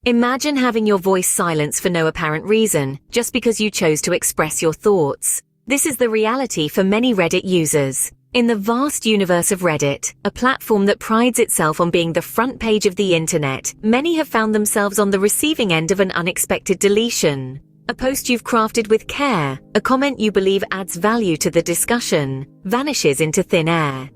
Imagine having your voice silenced for no apparent reason, just because you chose to express your thoughts. This is the reality for many Reddit users. In the vast universe of Reddit, a platform that prides itself on being the front page of the internet, many have found themselves on the receiving end of an unexpected deletion. A post you've crafted with care, a comment you believe adds value to the discussion, vanishes into thin air.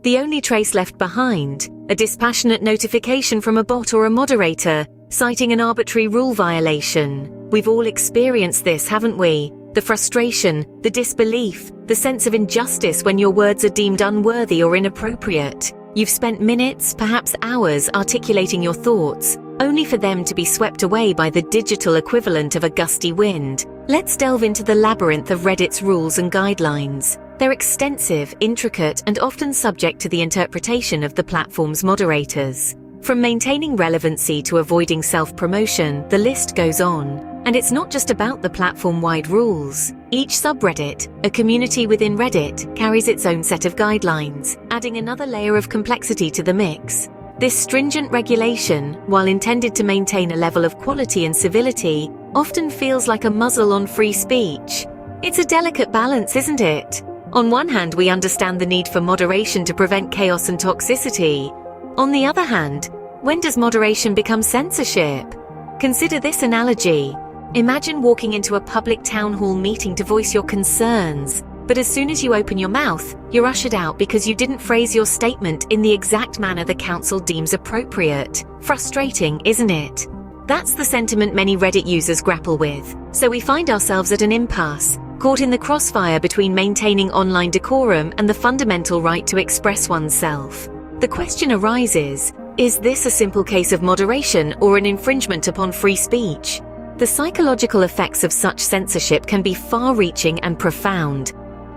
The only trace left behind, a dispassionate notification from a bot or a moderator, citing an arbitrary rule violation. We've all experienced this, haven't we? The frustration, the disbelief, the sense of injustice when your words are deemed unworthy or inappropriate. You've spent minutes, perhaps hours, articulating your thoughts, only for them to be swept away by the digital equivalent of a gusty wind. Let's delve into the labyrinth of Reddit's rules and guidelines. They're extensive, intricate, and often subject to the interpretation of the platform's moderators. From maintaining relevancy to avoiding self-promotion, the list goes on. And it's not just about the platform-wide rules. Each subreddit, a community within Reddit, carries its own set of guidelines, adding another layer of complexity to the mix. This stringent regulation, while intended to maintain a level of quality and civility, often feels like a muzzle on free speech. It's a delicate balance, isn't it? On one hand, we understand the need for moderation to prevent chaos and toxicity. On the other hand, when does moderation become censorship? Consider this analogy. Imagine walking into a public town hall meeting to voice your concerns, but as soon as you open your mouth, you're ushered out because you didn't phrase your statement in the exact manner the council deems appropriate. Frustrating, isn't it? That's the sentiment many Reddit users grapple with. So we find ourselves at an impasse, caught in the crossfire between maintaining online decorum and the fundamental right to express oneself. The question arises, is this a simple case of moderation or an infringement upon free speech? The psychological effects of such censorship can be far-reaching and profound.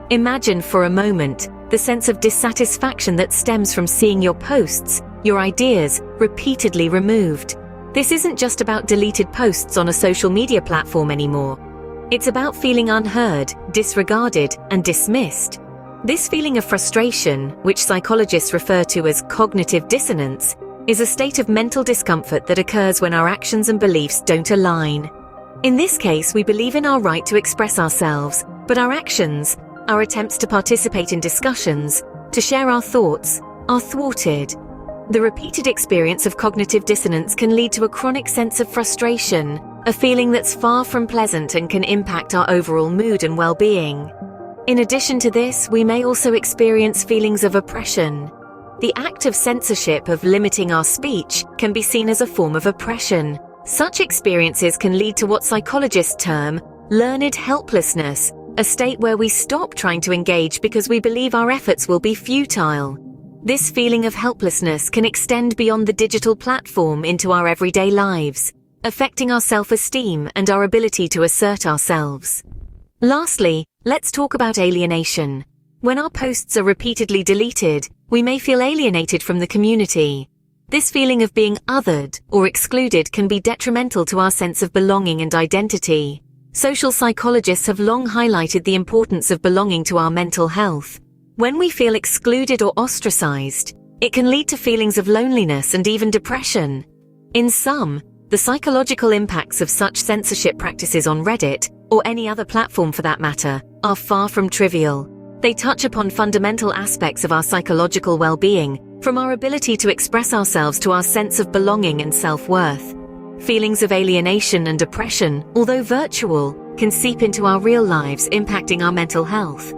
Imagine for a moment the sense of dissatisfaction that stems from seeing your posts, your ideas, repeatedly removed. This isn't just about deleted posts on a social media platform anymore. It's about feeling unheard, disregarded, and dismissed. This feeling of frustration, which psychologists refer to as cognitive dissonance, is a state of mental discomfort that occurs when our actions and beliefs don't align. In this case, we believe in our right to express ourselves, but our actions, our attempts to participate in discussions, to share our thoughts, are thwarted. The repeated experience of cognitive dissonance can lead to a chronic sense of frustration, a feeling that's far from pleasant and can impact our overall mood and well-being. In addition to this, we may also experience feelings of oppression. The act of censorship, of limiting our speech, can be seen as a form of oppression. Such experiences can lead to what psychologists term learned helplessness, a state where we stop trying to engage because we believe our efforts will be futile. This feeling of helplessness can extend beyond the digital platform into our everyday lives, affecting our self-esteem and our ability to assert ourselves. Lastly, let's talk about alienation. When our posts are repeatedly deleted, we may feel alienated from the community. This feeling of being othered or excluded can be detrimental to our sense of belonging and identity. Social psychologists have long highlighted the importance of belonging to our mental health. When we feel excluded or ostracized, it can lead to feelings of loneliness and even depression. In sum, the psychological impacts of such censorship practices on Reddit, or any other platform for that matter, are far from trivial. They touch upon fundamental aspects of our psychological well-being, from our ability to express ourselves to our sense of belonging and self-worth. Feelings of alienation and depression, although virtual, can seep into our real lives, impacting our mental health.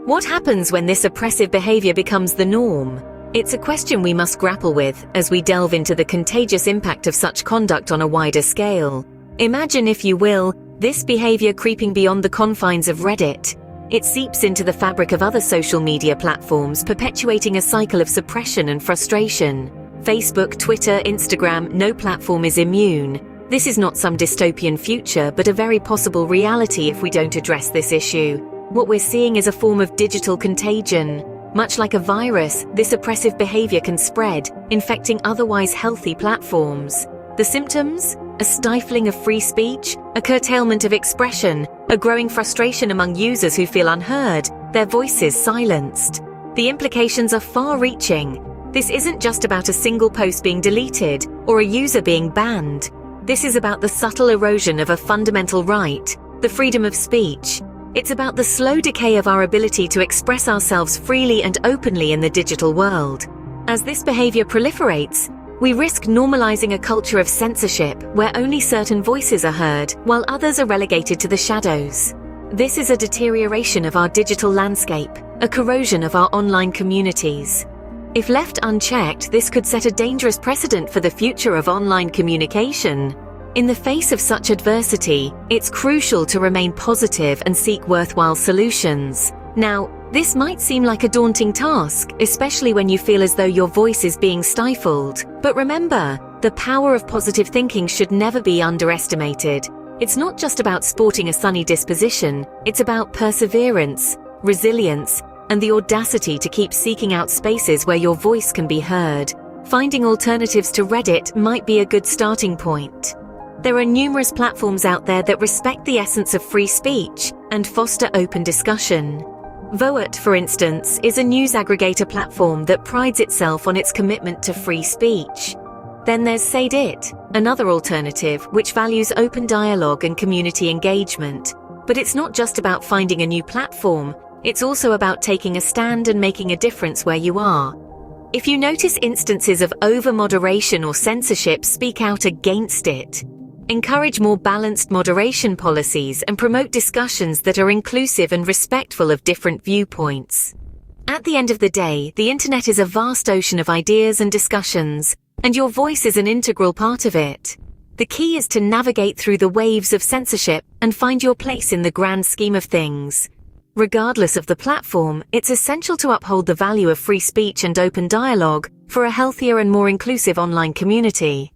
What happens when this oppressive behavior becomes the norm? It's a question we must grapple with as we delve into the contagious impact of such conduct on a wider scale. Imagine, if you will, this behavior creeping beyond the confines of Reddit. It seeps into the fabric of other social media platforms, perpetuating a cycle of suppression and frustration. Facebook, Twitter, Instagram, no platform is immune. This is not some dystopian future, but a very possible reality if we don't address this issue. What we're seeing is a form of digital contagion. Much like a virus, this oppressive behavior can spread, infecting otherwise healthy platforms. The symptoms? A stifling of free speech, a curtailment of expression, a growing frustration among users who feel unheard, their voices silenced. The implications are far-reaching. This isn't just about a single post being deleted or a user being banned. This is about the subtle erosion of a fundamental right, the freedom of speech. It's about the slow decay of our ability to express ourselves freely and openly in the digital world. As this behavior proliferates, we risk normalizing a culture of censorship where only certain voices are heard while others are relegated to the shadows. This is a deterioration of our digital landscape, a corrosion of our online communities. If left unchecked, this could set a dangerous precedent for the future of online communication. In the face of such adversity, it's crucial to remain positive and seek worthwhile solutions. Now, this might seem like a daunting task, especially when you feel as though your voice is being stifled. But remember, the power of positive thinking should never be underestimated. It's not just about sporting a sunny disposition, it's about perseverance, resilience, and the audacity to keep seeking out spaces where your voice can be heard. Finding alternatives to Reddit might be a good starting point. There are numerous platforms out there that respect the essence of free speech and foster open discussion. Voat, for instance, is a news aggregator platform that prides itself on its commitment to free speech. Then there's Said It, another alternative which values open dialogue and community engagement. But it's not just about finding a new platform, it's also about taking a stand and making a difference where you are. If you notice instances of over-moderation or censorship, speak out against it. Encourage more balanced moderation policies and promote discussions that are inclusive and respectful of different viewpoints. At the end of the day, the internet is a vast ocean of ideas and discussions, and your voice is an integral part of it. The key is to navigate through the waves of censorship and find your place in the grand scheme of things. Regardless of the platform, it's essential to uphold the value of free speech and open dialogue for a healthier and more inclusive online community.